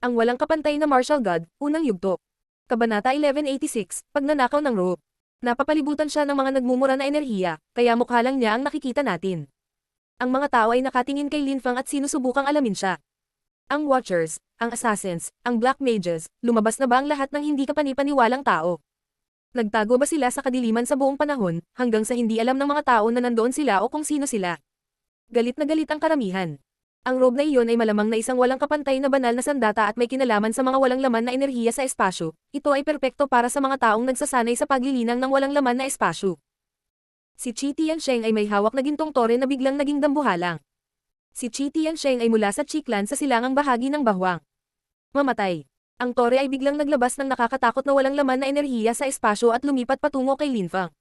Ang walang kapantay na martial god, unang yugto. Kabanata 1186, Pagnanakaw ng robe. Napapalibutan siya ng mga nagmumura na enerhiya, kaya mukha lang niya ang nakikita natin. Ang mga tao ay nakatingin kay Linfang at sinusubukang alamin siya. Ang Watchers, ang Assassins, ang Black Mages, lumabas na ba ang lahat ng hindi kapanipaniwalang tao? Nagtago ba sila sa kadiliman sa buong panahon, hanggang sa hindi alam ng mga tao na nandoon sila o kung sino sila? Galit na galit ang karamihan. Ang robe na iyon ay malamang na isang walang kapantay na banal na sandata at may kinalaman sa mga walang laman na enerhiya sa espasyo. Ito ay perpekto para sa mga taong nagsasanay sa paglilinang ng walang laman na espasyo. Si Qi Tiansheng ay may hawak na gintong tore na biglang naging dambuhalang. Si Qi Tiansheng ay mula sa Qi clan sa silangang bahagi ng Bahwang. Mamatay. Ang tore ay biglang naglabas ng nakakatakot na walang laman na enerhiya sa espasyo at lumipat patungo kay Linfang.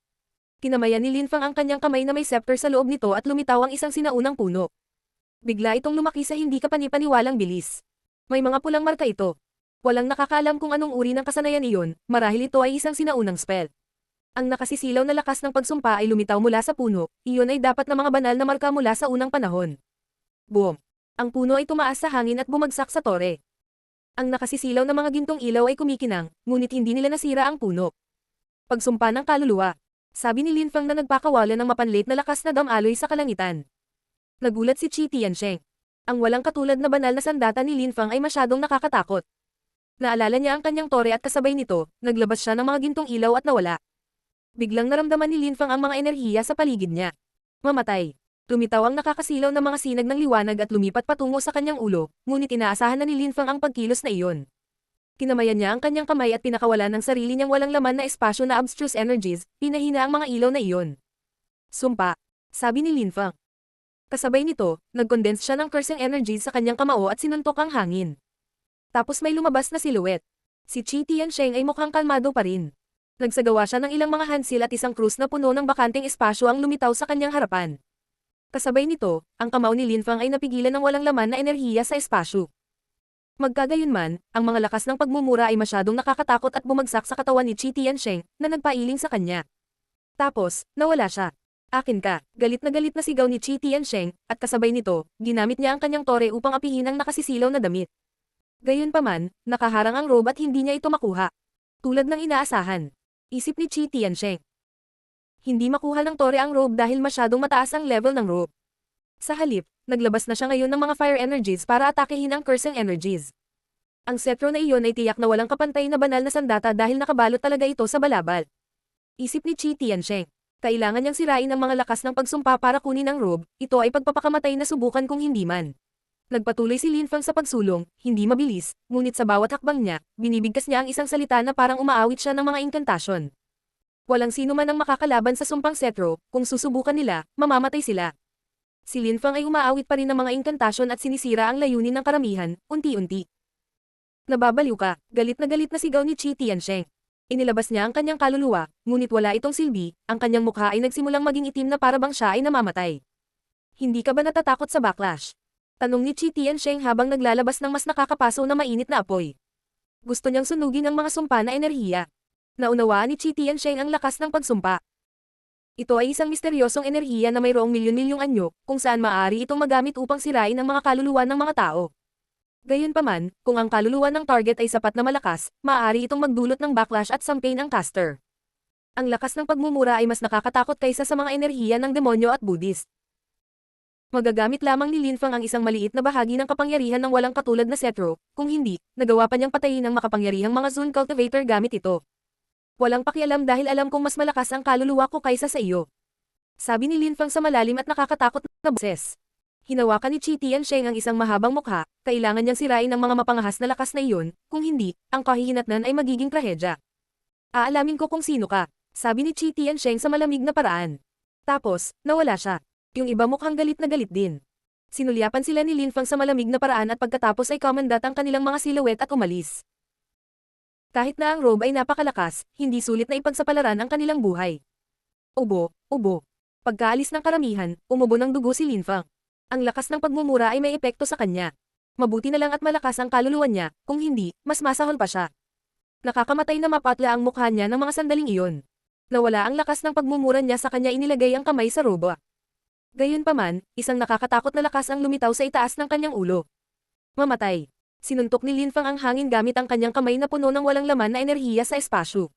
Kinamayan ni Linfang ang kanyang kamay na may scepter sa loob nito at lumitaw ang isang sinaunang puno. Bigla itong lumaki sa hindi kapanipaniwalang bilis. May mga pulang marka ito. Walang nakakaalam kung anong uri ng kasanayan iyon, marahil ito ay isang sinaunang spell. Ang nakasisilaw na lakas ng pagsumpa ay lumitaw mula sa puno, iyon ay dapat na mga banal na marka mula sa unang panahon. Boom! Ang puno ay tumaas sa hangin at bumagsak sa tore. Ang nakasisilaw na mga gintong ilaw ay kumikinang, ngunit hindi nila nasira ang puno. Pagsumpa ng kaluluwa. Sabi ni Linfang na nagpakawalan ng mapanlit na lakas na damaloy sa kalangitan. Nagulat si Qi Tiansheng. Ang walang katulad na banal na sandata ni Linfang ay masyadong nakakatakot. Naalala niya ang kanyang tore at kasabay nito, naglabas siya ng mga gintong ilaw at nawala. Biglang naramdaman ni Linfang ang mga enerhiya sa paligid niya. Mamatay. Tumitaw ang nakakasilaw na mga sinag ng liwanag at lumipat patungo sa kanyang ulo, ngunit inaasahan na ni Linfang ang pagkilos na iyon. Kinamayan niya ang kanyang kamay at pinakawalan ng sarili niyang walang laman na espasyo na abstruse energies, pinahina ang mga ilaw na iyon. Sumpa. Sabi ni Linfang. Kasabay nito, nag-condense siya ng cursing energy sa kanyang kamao at sinuntok ang hangin. Tapos may lumabas na silhouette. Si Qi Tiansheng ay mukhang kalmado pa rin. Nagsagawa siya ng ilang mga handsil at isang krus na puno ng bakanteng espasyo ang lumitaw sa kanyang harapan. Kasabay nito, ang kamao ni Linfang ay napigilan ng walang laman na enerhiya sa espasyo. Magkagayunman, ang mga lakas ng pagmumura ay masyadong nakakatakot at bumagsak sa katawan ni Qi Tiansheng na nagpailing sa kanya. Tapos, nawala siya. Akin ka, galit na sigaw ni Qi Tiansheng, at kasabay nito, ginamit niya ang kanyang tore upang apihin ang nakasisilaw na damit. Gayunpaman, nakaharang ang robe at hindi niya ito makuha. Tulad ng inaasahan. Isip ni Qi Tiansheng. Hindi makuha ng tore ang robe dahil masyadong mataas ang level ng robe. Sa halip, naglabas na siya ngayon ng mga fire energies para atakehin ang cursing energies. Ang setro na iyon ay tiyak na walang kapantay na banal na sandata dahil nakabalot talaga ito sa balabal. Isip ni Qi Tiansheng. Kailangan niyang sirain ang mga lakas ng pagsumpa para kunin ang robe, ito ay pagpapakamatay na subukan kung hindi man. Nagpatuloy si Linfang sa pagsulong, hindi mabilis, ngunit sa bawat hakbang niya, binibigkas niya ang isang salita na parang umaawit siya ng mga inkantasyon. Walang sino man ang makakalaban sa sumpang setro, kung susubukan nila, mamamatay sila. Si Linfang ay umaawit pa rin ng mga inkantasyon at sinisira ang layunin ng karamihan, unti-unti. Nababaliw ka, galit na sigaw ni Qi Tiansheng. Inilabas niya ang kanyang kaluluwa, ngunit wala itong silbi, ang kanyang mukha ay nagsimulang maging itim na parabang siya ay namamatay. Hindi ka ba natatakot sa backlash? Tanong ni Qi Tiansheng habang naglalabas ng mas nakakapaso na mainit na apoy. Gusto niyang sunugin ang mga sumpa na enerhiya. Naunawaan ni Qi Tiansheng ang lakas ng pagsumpa. Ito ay isang misteryosong enerhiya na mayroong milyon-milyong anyo, kung saan maaari itong magamit upang sirain ang mga kaluluwa ng mga tao. Gayunpaman, kung ang kaluluwa ng target ay sapat na malakas, maaari itong magdulot ng backlash at sampain ang caster. Ang lakas ng pagmumura ay mas nakakatakot kaysa sa mga enerhiya ng demonyo at Buddhist. Magagamit lamang ni Linfang ang isang maliit na bahagi ng kapangyarihan ng walang katulad na setro, kung hindi, nagawa pa niyang patayin ang makapangyarihang mga Zun Cultivator gamit ito. Walang pakialam dahil alam kong mas malakas ang kaluluwa ko kaysa sa iyo. Sabi ni Linfang sa malalim at nakakatakot na boses. Hinawakan ni Qi Tiansheng ang isang mahabang mukha, kailangan niyang sirain ang mga mapangahas na lakas na iyon, kung hindi, ang kahihinatnan ay magiging trahedya. Aalamin ko kung sino ka, sabi ni Qi Tiansheng sa malamig na paraan. Tapos, nawala siya. Yung iba mukhang galit na galit din. Sinulyapan sila ni Linfang sa malamig na paraan at pagkatapos ay kumandat ang kanilang mga silhouette at umalis. Kahit na ang robe ay napakalakas, hindi sulit na ipagsapalaran ang kanilang buhay. Ubo, ubo. Pagkaalis ng karamihan, umubo ng dugo si Linfang. Ang lakas ng pagmumura ay may epekto sa kanya. Mabuti na lang at malakas ang kaluluwa niya, kung hindi, mas masahol pa siya. Nakakamatay na mapatla ang mukha niya ng mga sandaling iyon. Nawala ang lakas ng pagmumura niya sa kanya inilagay ang kamay sa robo. Gayunpaman, isang nakakatakot na lakas ang lumitaw sa itaas ng kanyang ulo. Mamatay. Sinuntok ni Linfang ang hangin gamit ang kanyang kamay na puno ng walang laman na enerhiya sa espasyo.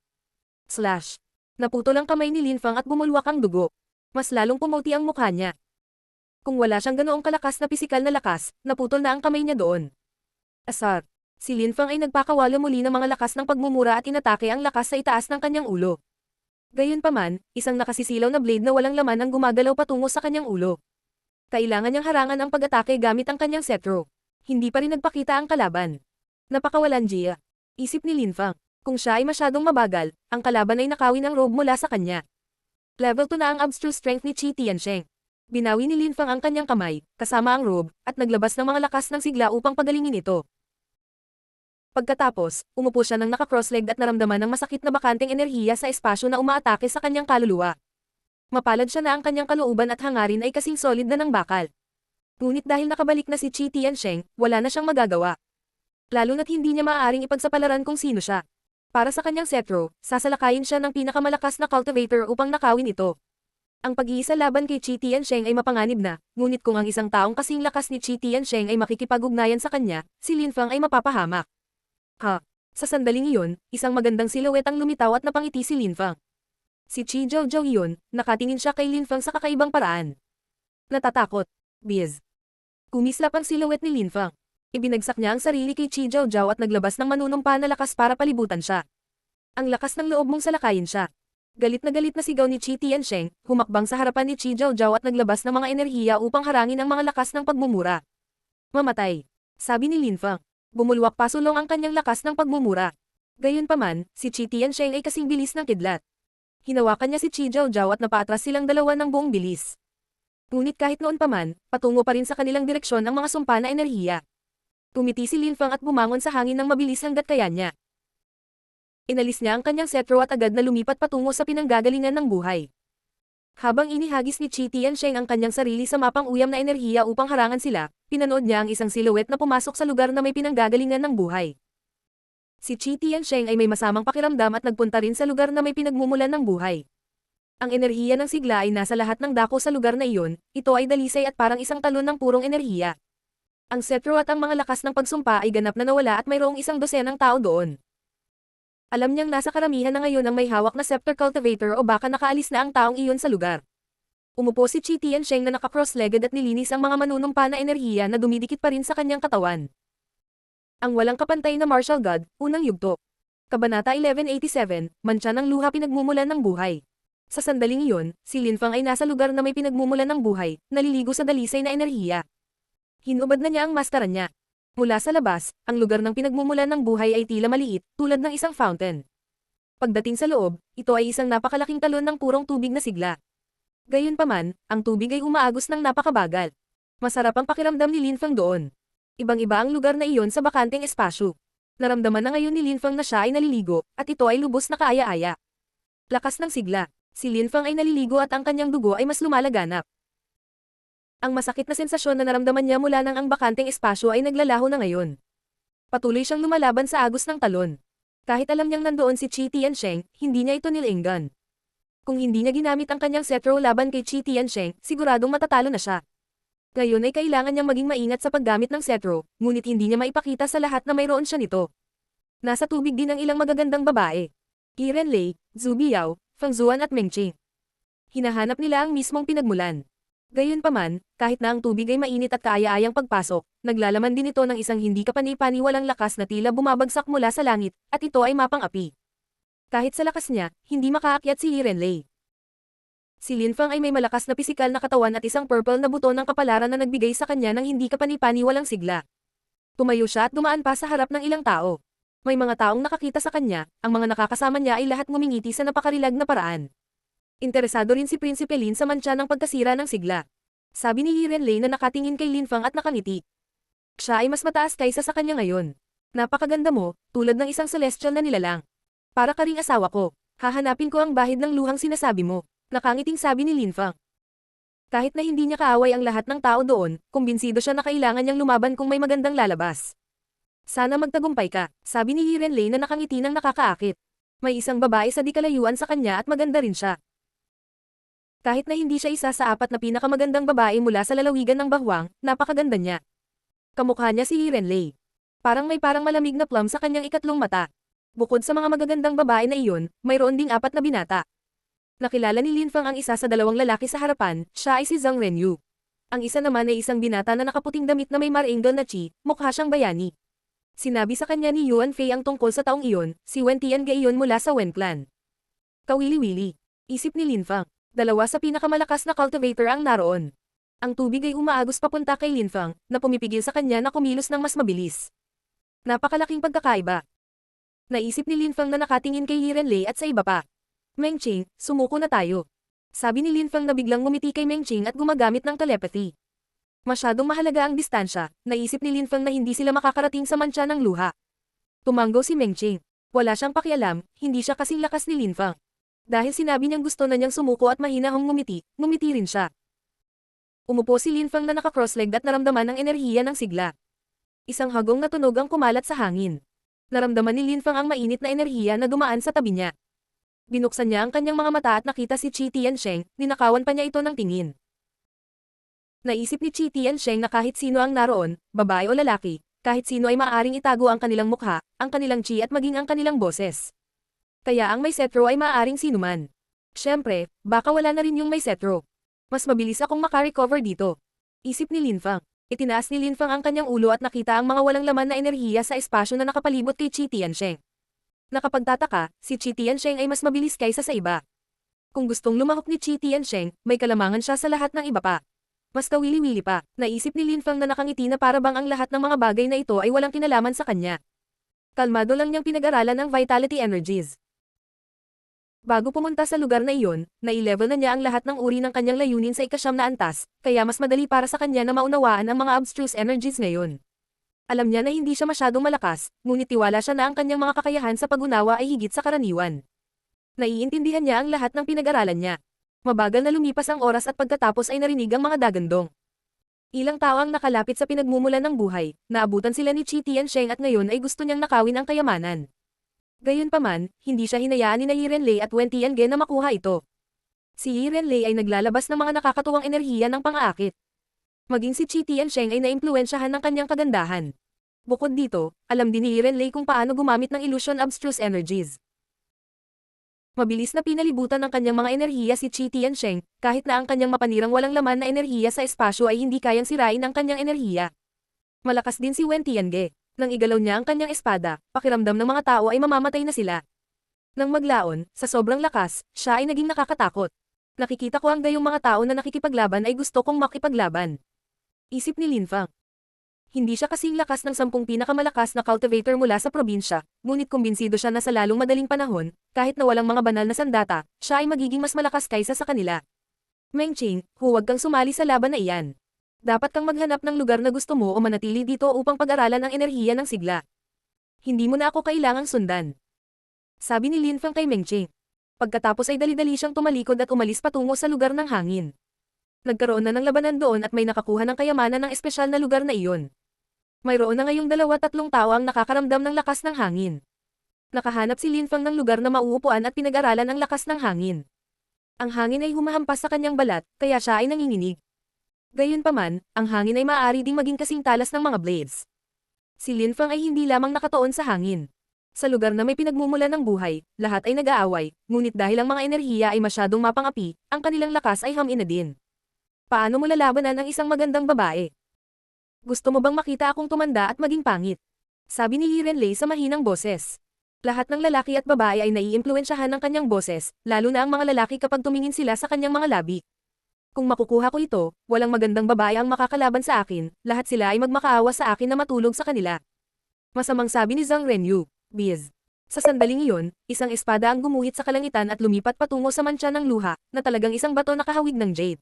Slash. Naputol ang kamay ni Linfang at bumulwak ang dugo. Mas lalong pumuti ang mukha niya. Kung wala siyang ganoong kalakas na pisikal na lakas, naputol na ang kamay niya doon. Asar. Si Linfang ay nagpakawala muli ng mga lakas ng pagmumura at inatake ang lakas sa itaas ng kanyang ulo. Gayunpaman, isang nakasisilaw na blade na walang laman ang gumagalaw patungo sa kanyang ulo. Kailangan niyang harangan ang pag-atake gamit ang kanyang setro. Hindi pa rin nagpakita ang kalaban. Napakawalan Jia. Isip ni Linfang. Kung siya ay masyadong mabagal, ang kalaban ay nakawin ang robe mula sa kanya. Level 2 na ang abstruse strength ni Qi Tiansheng. Binawi ni Linfang ang kanyang kamay, kasama ang robe, at naglabas ng mga lakas ng sigla upang pagalingin ito. Pagkatapos, umupo siya ng naka-cross-legged at naramdaman ng masakit na bakanteng enerhiya sa espasyo na umaatake sa kanyang kaluluwa. Mapalad siya na ang kanyang kalooban at hangarin ay kasing solid na ng bakal. Ngunit dahil nakabalik na si Qi Tiansheng, wala na siyang magagawa. Lalo na't hindi niya maaaring ipagsapalaran kung sino siya. Para sa kanyang setro, sasalakayin siya ng pinakamalakas na cultivator upang nakawin ito. Ang pag-iisa laban kay Qi Tiansheng ay mapanganib na, ngunit kung ang isang taong kasing lakas ni Qi Tiansheng ay makikipag-ugnayan sa kanya, si Linfang ay mapapahamak. Sa sandaling iyon, isang magandang silhouette ang lumitaw at napangiti si Linfang. Si Qi Zhou iyon, nakatingin siya kay Linfang sa kakaibang paraan. Natatakot. Biz. Kumislap ang silhouette ni Linfang. Ibinagsak niya ang sarili kay Qi Zhou at naglabas ng manunumpa na lakas para palibutan siya. Ang lakas ng loob mong salakayin siya. Galit na sigaw ni Qi Tiansheng, humakbang sa harapan ni Qi Zhou at naglabas ng mga enerhiya upang harangin ang mga lakas ng pagmumura. Mamatay. Sabi ni Linfang. Bumulwak pasulong ang kanyang lakas ng pagmumura. Gayunpaman, si Qi Tiansheng ay kasing bilis ng kidlat. Hinawakan niya si Qi Zhou at napaatras silang dalawa ng buong bilis. Ngunit kahit noon pa man, patungo pa rin sa kanilang direksyon ang mga sumpa na enerhiya. Tumiti si Linfang at bumangon sa hangin ng mabilis hanggat kaya niya. Inalis niya ang kanyang setro at agad na lumipat patungo sa pinanggagalingan ng buhay. Habang inihagis ni Qi Tiansheng ang kanyang sarili sa mapang uyam na enerhiya upang harangan sila, pinanood niya ang isang silhouette na pumasok sa lugar na may pinanggagalingan ng buhay. Si Qi Tiansheng ay may masamang pakiramdam at nagpunta rin sa lugar na may pinagmumulan ng buhay. Ang enerhiya ng sigla ay nasa lahat ng dako sa lugar na iyon, ito ay dalisay at parang isang talon ng purong enerhiya. Ang setro at ang mga lakas ng pagsumpa ay ganap na nawala at mayroong isang dosenang tao doon. Alam niyang nasa karamihan na ngayon ang may hawak na scepter cultivator o baka nakaalis na ang taong iyon sa lugar. Umupo si Qi Tiansheng na naka-cross-legged at nilinis ang mga manunumpa na enerhiya na dumidikit pa rin sa kanyang katawan. Ang walang kapantay na martial god, unang yugto. Kabanata 1187, Mantsa ng luha pinagmumulan ng buhay. Sa sandaling iyon, si Linfang ay nasa lugar na may pinagmumulan ng buhay, naliligo sa dalisay na enerhiya. Hinubad na niya ang maskara niya. Mula sa labas, ang lugar ng pinagmumulan ng buhay ay tila maliit, tulad ng isang fountain. Pagdating sa loob, ito ay isang napakalaking talon ng purong tubig na sigla. Gayunpaman, ang tubig ay umaagos ng napakabagal. Masarap ang pakiramdam ni Linfang doon. Ibang-iba ang lugar na iyon sa bakanteng espasyo. Naramdaman na ngayon ni Linfang na siya ay naliligo, at ito ay lubos na kaaya-aya. Lakas ng sigla. Si Linfang ay naliligo at ang kanyang dugo ay mas lumalaganap. Ang masakit na sensasyon na naramdaman niya mula nang ang bakanteng espasyo ay naglalaho na ngayon. Patuloy siyang lumalaban sa agos ng talon. Kahit alam niyang nandoon si Qi Tiansheng, hindi niya ito nilinggan. Kung hindi niya ginamit ang kanyang setro laban kay Qi Tiansheng, siguradong matatalo na siya. Ngayon ay kailangan niyang maging maingat sa paggamit ng setro, ngunit hindi niya maipakita sa lahat na mayroon siya nito. Nasa tubig din ang ilang magagandang babae. Yiren Lei, Zhu Biao, Fang Zuan at Meng Qing. Hinahanap nila ang mismong pinagmulan. Gayunpaman, kahit na ang tubig ay mainit at kaaya-ayang pagpasok, naglalaman din ito ng isang hindi kapani-paniwalang lakas na tila bumabagsak mula sa langit, at ito ay mapang-api. Kahit sa lakas niya, hindi makaakyat si Yiren Lei. Si Linfang ay may malakas na pisikal na katawan at isang purple na buto ng kapalaran na nagbigay sa kanya ng hindi kapani-paniwalang sigla. Tumayo siya at dumaan pa sa harap ng ilang tao. May mga taong nakakita sa kanya, ang mga nakakasama niya ay lahat ngumingiti sa napakarilag na paraan. Interesado rin si Prinsipe Lin sa mantsa ng pagkasira ng sigla. Sabi ni Yiren Lei na nakatingin kay Linfang at nakangiti. Siya ay mas mataas kaysa sa kanya ngayon. Napakaganda mo, tulad ng isang celestial na nilalang. Para ka ring asawa ko. Hahanapin ko ang bahid ng luhang sinasabi mo. Nakangiting sabi ni Linfang. Kahit na hindi niya kaaway ang lahat ng tao doon, kumbinsido siya na kailangan niyang lumaban kung may magandang lalabas. Sana magtagumpay ka, sabi ni Yiren Lei na nakangiti ng nakakaakit. May isang babae sa di kalayuan sa kanya at maganda rin siya. Kahit na hindi siya isa sa 4 na pinakamagandang babae mula sa lalawigan ng Bahwang, napakaganda niya. Kamukha niya si Yiren Lei. parang malamig na plum sa kanyang ikatlong mata. Bukod sa mga magagandang babae na iyon, mayroon ding 4 na binata. Nakilala ni Lin Fang ang isa sa 2 lalaki sa harapan, siya ay si Zhang Renyu. Ang isa naman ay isang binata na nakaputing damit na may maringal na chi, mukha siyang bayani. Sinabi sa kanya ni Yuan Fei ang tungkol sa taong iyon, si Wen Tiange iyon mula sa Wen clan. Kawili-wili. Isip ni Lin Fang. 2 sa pinakamalakas na cultivator ang naroon. Ang tubig ay umaagos papunta kay Lin Fang, na pumipigil sa kanya na kumilos ng mas mabilis. Napakalaking pagkakaiba. Naisip ni Lin Fang na nakatingin kay Li Renlei at sa iba pa. Meng Qing, sumuko na tayo. Sabi ni Lin Fang na biglang ngumiti kay Meng Qing at gumagamit ng telepathy. Masyadong mahalaga ang distansya, naisip ni Lin Fang na hindi sila makakarating sa mantsa ng luha. Tumango si Meng Qing. Wala siyang pakialam, hindi siya kasing lakas ni Lin Fang. Dahil sinabi niyang gusto na niyang sumuko at mahinahong ngumiti, ngumiti rin siya. Umupo si Lin Fang na naka-cross-legged at naramdaman ang enerhiya ng sigla. Isang hagong na tunog ang kumalat sa hangin. Naramdaman ni Lin Fang ang mainit na enerhiya na dumaan sa tabi niya. Binuksan niya ang kanyang mga mata at nakita si Qi Tiansheng, ninakawan pa niya ito ng tingin. Naisip ni Qi Tiansheng na kahit sino ang naroon, babae o lalaki, kahit sino ay maaaring itago ang kanilang mukha, ang kanilang chi at maging ang kanilang boses. Kaya ang may setro ay maaaring sinuman. Siyempre, baka wala na rin yung may setro. Mas mabilis akong makarecover dito. Isip ni Lin Fang. Itinaas ni Lin Fang ang kanyang ulo at nakita ang mga walang laman na enerhiya sa espasyo na nakapalibot kay Qi Tiansheng. Nakapagtataka, si Qi Tiansheng ay mas mabilis kaysa sa iba. Kung gustong lumahok ni Qi Tiansheng, may kalamangan siya sa lahat ng iba pa. Mas kawili-wili pa, naisip ni Lin Fang na nakangiti na para bang ang lahat ng mga bagay na ito ay walang kinalaman sa kanya. Kalmado lang niyang pinag-aralan ang vitality energies. Bago pumunta sa lugar na iyon, nai-level na niya ang lahat ng uri ng kanyang layunin sa ika-9 na antas, kaya mas madali para sa kanya na maunawaan ang mga abstruse energies ngayon. Alam niya na hindi siya masyadong malakas, ngunit tiwala siya na ang kanyang mga kakayahan sa pag-unawa ay higit sa karaniwan. Naiintindihan niya ang lahat ng pinag-aralan niya. Mabagal na lumipas ang oras at pagkatapos ay narinig ang mga dagandong. Ilang tao ang nakalapit sa pinagmumulan ng buhay, naabutan sila ni Qi Tiansheng at ngayon ay gusto niyang nakawin ang kayamanan. Gayunpaman, hindi siya hinayaan ni Li Renlei at Wen Tiange na makuha ito. Si Li Renlei ay naglalabas ng mga nakakatuwang enerhiya ng pang-aakit. Maging si Qi Tiansheng ay naimpluwensyahan ng kanyang kagandahan. Bukod dito, alam din ni Li Renlei kung paano gumamit ng illusion abstruse energies. Mabilis na pinalibutan ng kanyang mga enerhiya si Qi Tiansheng, kahit na ang kanyang mapanirang walang laman na enerhiya sa espasyo ay hindi kayang sirain ang kanyang enerhiya. Malakas din si Wen Tiange. Nang igalaw niya ang kanyang espada, pakiramdam ng mga tao ay mamamatay na sila. Nang maglaon, sa sobrang lakas, siya ay naging nakakatakot. Nakikita ko ang gayong mga tao na nakikipaglaban ay gusto kong makipaglaban. Isip ni Lin Fang. Hindi siya kasing lakas ng 10 pinakamalakas na cultivator mula sa probinsya, ngunit kumbinsido siya na sa lalong madaling panahon, kahit na walang mga banal na sandata, siya ay magiging mas malakas kaysa sa kanila. Meng Qing, huwag kang sumali sa laban na iyan. Dapat kang maghanap ng lugar na gusto mo o manatili dito upang pag-aralan ang enerhiya ng sigla. Hindi mo na ako kailangang sundan. Sabi ni Lin Fang kay Meng Qing. Pagkatapos ay dali-dali siyang tumalikod at umalis patungo sa lugar ng hangin. Nagkaroon na ng labanan doon at may nakakuha ng kayamanan ng espesyal na lugar na iyon. Mayroon na ngayong 2-3 tao ang nakakaramdam ng lakas ng hangin. Nakahanap si Lin Fang ng lugar na mauupuan at pinag-aralan ang lakas ng hangin. Ang hangin ay humahampas sa kanyang balat, kaya siya ay nanginginig. Gayunpaman, ang hangin ay maaari ding maging kasing talas ng mga blades. Si Lin Fang ay hindi lamang nakatoon sa hangin. Sa lugar na may pinagmumulan ng buhay, lahat ay nag-aaway, ngunit dahil ang mga enerhiya ay masyadong mapang-api, ang kanilang lakas ay hamin na din. Paano mo lalabanan ang isang magandang babae? Gusto mo bang makita akong tumanda at maging pangit? Sabi ni Li Renlei sa mahinang boses. Lahat ng lalaki at babae ay naiimpluwensyahan ng kanyang boses, lalo na ang mga lalaki kapag tumingin sila sa kanyang mga labi. Kung makukuha ko ito, walang magandang babae ang makakalaban sa akin, lahat sila ay magmakaawa sa akin na matulog sa kanila. Masamang sabi ni Zhang Renyu, Biz. Sa sandaling iyon, isang espada ang gumuhit sa kalangitan at lumipat patungo sa mantsa ng luha, na talagang isang bato na kahawig ng jade.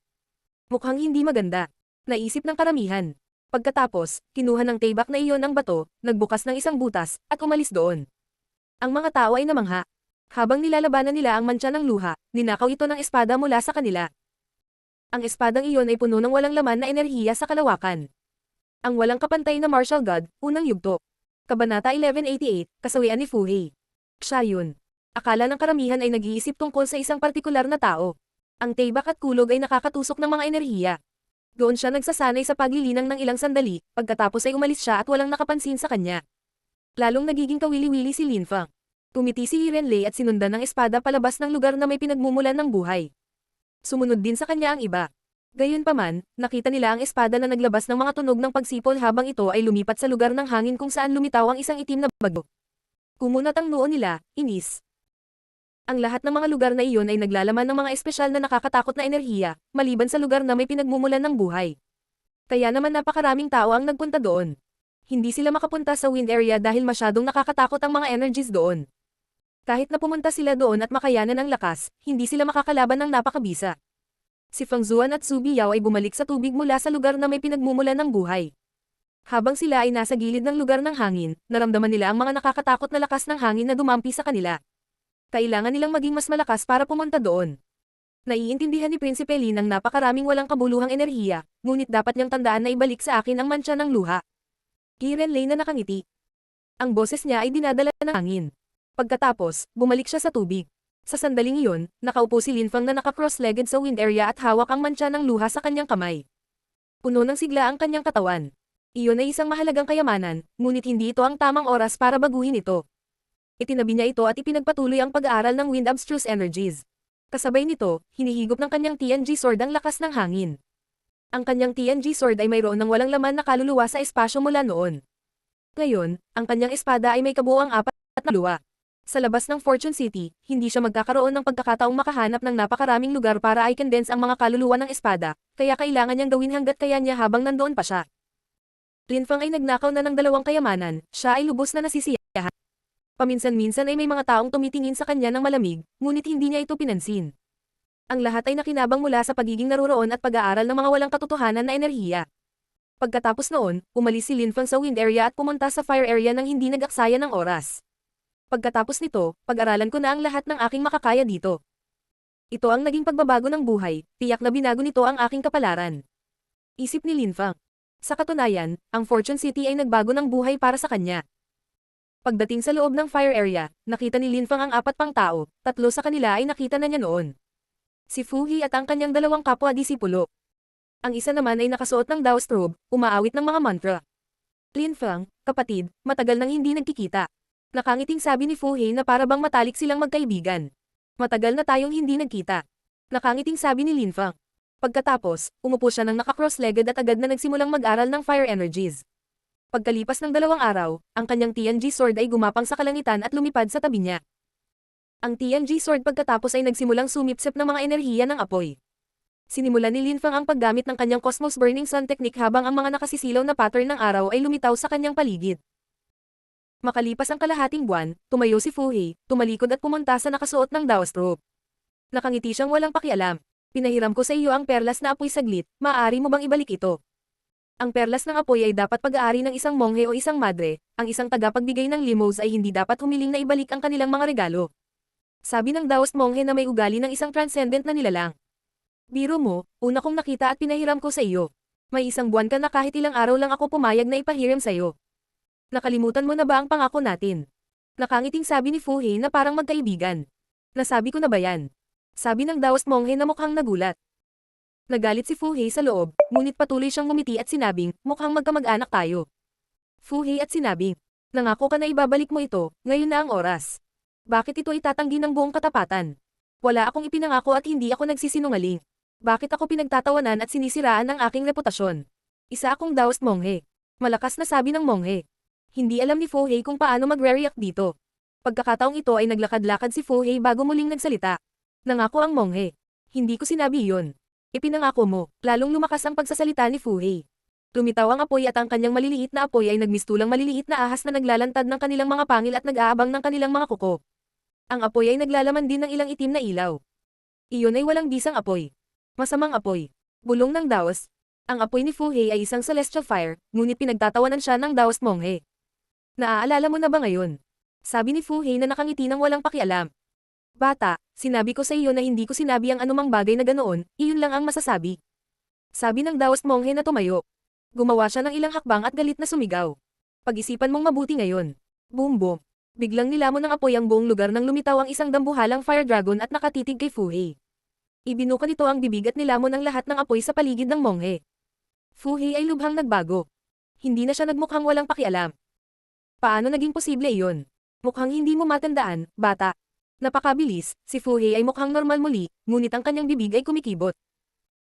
Mukhang hindi maganda. Naisip ng karamihan. Pagkatapos, kinuha ng taybak na iyon ang bato, nagbukas ng isang butas, at umalis doon. Ang mga tao ay namangha. Habang nilalabanan nila ang mantsa ng luha, ninakaw ito ng espada mula sa kanila. Ang espadang iyon ay puno ng walang laman na enerhiya sa kalawakan. Ang walang kapantay na martial god, unang yugto. Kabanata 1188, kasawian ni Fu Hei. Siya yun. Akala ng karamihan ay nag-iisip tungkol sa isang partikular na tao. Ang taybak at kulog ay nakakatusok ng mga enerhiya. Doon siya nagsasanay sa paglilinang ng ilang sandali, pagkatapos ay umalis siya at walang nakapansin sa kanya. Lalong nagiging kawili-wili si Linfang. Tumiti si Hirenlei at sinundan ng espada palabas ng lugar na may pinagmumulan ng buhay. Sumunod din sa kanya ang iba. Gayunpaman, nakita nila ang espada na naglabas ng mga tunog ng pagsipol habang ito ay lumipat sa lugar ng hangin kung saan lumitaw ang isang itim na bago. Kumunat ang noo nila, inis. Ang lahat ng mga lugar na iyon ay naglalaman ng mga espesyal na nakakatakot na enerhiya, maliban sa lugar na may pinagmumulan ng buhay. Kaya naman napakaraming tao ang nagpunta doon. Hindi sila makapunta sa wind area dahil masyadong nakakatakot ang mga energies doon. Kahit na pumunta sila doon at makayanan ang lakas, hindi sila makakalaban ng napakabisa. Si Feng Zuan at Su Biao ay bumalik sa tubig mula sa lugar na may pinagmumulan ng buhay. Habang sila ay nasa gilid ng lugar ng hangin, naramdaman nila ang mga nakakatakot na lakas ng hangin na dumampi sa kanila. Kailangan nilang maging mas malakas para pumunta doon. Naiintindihan ni Prinsipe Lin ang napakaraming walang kabuluhang enerhiya, ngunit dapat niyang tandaan na ibalik sa akin ang mantsa ng luha. Hirenlei na nakangiti. Ang boses niya ay dinadala ng hangin. Pagkatapos, bumalik siya sa tubig. Sa sandaling iyon, nakaupo si Linfang na naka-cross-legged sa wind area at hawak ang mantsa ng luha sa kanyang kamay. Puno ng sigla ang kanyang katawan. Iyon ay isang mahalagang kayamanan, ngunit hindi ito ang tamang oras para baguhin ito. Itinabi niya ito at ipinagpatuloy ang pag-aaral ng wind abstruse energies. Kasabay nito, hinihigop ng kanyang TNG sword ang lakas ng hangin. Ang kanyang TNG sword ay mayroon ng walang laman na kaluluwa sa espasyo mula noon. Ngayon, ang kanyang espada ay may kabuoang 4 na luwa. Sa labas ng Fortune City, hindi siya magkakaroon ng pagkakataong makahanap ng napakaraming lugar para i-condense ang mga kaluluwa ng espada, kaya kailangan niyang gawin hanggat kaya niya habang nandoon pa siya. Linfang ay nagnakaw na ng 2 kayamanan, siya ay lubos na nasisiyahan. Paminsan-minsan ay may mga taong tumitingin sa kanya ng malamig, ngunit hindi niya ito pinansin. Ang lahat ay nakinabang mula sa pagiging naroroon at pag-aaral ng mga walang katotohanan na enerhiya. Pagkatapos noon, umalis si Linfang sa wind area at pumunta sa fire area nang hindi nag-aksaya ng oras. Pagkatapos nito, pag-aralan ko na ang lahat ng aking makakaya dito. Ito ang naging pagbabago ng buhay, tiyak na binago nito ang aking kapalaran. Isip ni Linfang. Sa katunayan, ang Fortune City ay nagbago ng buhay para sa kanya. Pagdating sa loob ng fire area, nakita ni Linfang ang 4 pang tao, 3 sa kanila ay nakita na niya noon. Si Fuhi at ang kanyang 2 kapwa-disipulo. Ang isa naman ay nakasuot ng Daoist robe, umaawit ng mga mantra. Linfang, kapatid, matagal nang hindi nagkikita. Nakangiting sabi ni Fuhi na para bang matalik silang magkaibigan. Matagal na tayong hindi nagkita. Nakangiting sabi ni Linfang. Pagkatapos, umupo siya ng naka-cross-legged at agad na nagsimulang mag-aral ng fire energies. Pagkalipas ng 2 araw, ang kanyang TNG sword ay gumapang sa kalangitan at lumipad sa tabi niya. Ang TNG sword pagkatapos ay nagsimulang sumipsip ng mga enerhiya ng apoy. Sinimulan ni Linfang ang paggamit ng kanyang Cosmos Burning Sun technique habang ang mga nakasisilaw na pattern ng araw ay lumitaw sa kanyang paligid. Makalipas ang kalahating buwan, tumayo si Fuhi, tumalikod at pumunta sa nakasuot ng Daoist robe. Nakangiti siyang walang pakialam. Pinahiram ko sa iyo ang perlas na apoy saglit, maaari mo bang ibalik ito? Ang perlas ng apoy ay dapat pag-aari ng isang monghe o isang madre, ang isang tagapagbigay ng limos ay hindi dapat humiling na ibalik ang kanilang mga regalo. Sabi ng Daoist monghe na may ugali ng isang transcendent na nilalang. Biro mo, una kong nakita at pinahiram ko sa iyo. May 1 buwan ka na kahit ilang araw lang ako pumayag na ipahiram sa iyo. Nakalimutan mo na ba ang pangako natin? Nakangiting sabi ni Fuhi na parang magkaibigan. Nasabi ko na ba yan? Sabi ng Daoist monghe na mukhang nagulat. Nagalit si Fuhi sa loob, ngunit patuloy siyang ngumiti at sinabing, mukhang magkamag-anak tayo. Fuhi at sinabing, nangako ka na ibabalik mo ito, ngayon na ang oras. Bakit ito itatanggi ng buong katapatan? Wala akong ipinangako at hindi ako nagsisinungaling. Bakit ako pinagtatawanan at sinisiraan ng aking reputasyon? Isa akong Daoist monghe. Malakas na sabi ng monghe. Hindi alam ni Fuhi kung paano magre-react dito. Pagkakataong ito ay naglakad-lakad si Fuhi bago muling nagsalita. Nangako ang monghe. Hindi ko sinabi iyon. Ipinangako mo, lalong lumakas ang pagsasalita ni Fuhi. Lumitaw ang apoy at ang kanyang maliliit na apoy ay nagmistulang maliliit na ahas na naglalantad ng kanilang mga pangil at nag-aabang ng kanilang mga kuko. Ang apoy ay naglalaman din ng ilang itim na ilaw. Iyon ay walang bisang apoy. Masamang apoy. Bulong ng Daoist. Ang apoy ni Fuhi ay isang celestial fire, ngunit pinagtatawanan siya ng Daoist monghe. Naaalala mo na ba ngayon? Sabi ni Fuhi na nakangiti ng walang pakialam. Bata, sinabi ko sa iyo na hindi ko sinabi ang anumang bagay na ganoon, iyon lang ang masasabi. Sabi ng Daoist monghe na tumayo. Gumawa siya ng ilang hakbang at galit na sumigaw. Pag-isipan mong mabuti ngayon. Boom boom. Biglang nilamon ng apoy ang buong lugar nang lumitaw ang isang dambuhalang fire dragon at nakatitig kay Fuhi. Ibinuka nito ang bibig at nilamon ang lahat ng apoy sa paligid ng monghe. Fuhi ay lubhang nagbago. Hindi na siya nagmukhang walang pakialam. Paano naging posible iyon? Mukhang hindi mo matandaan, bata. Napakabilis, si Fuhei ay mukhang normal muli, ngunit ang kanyang bibig ay kumikibot.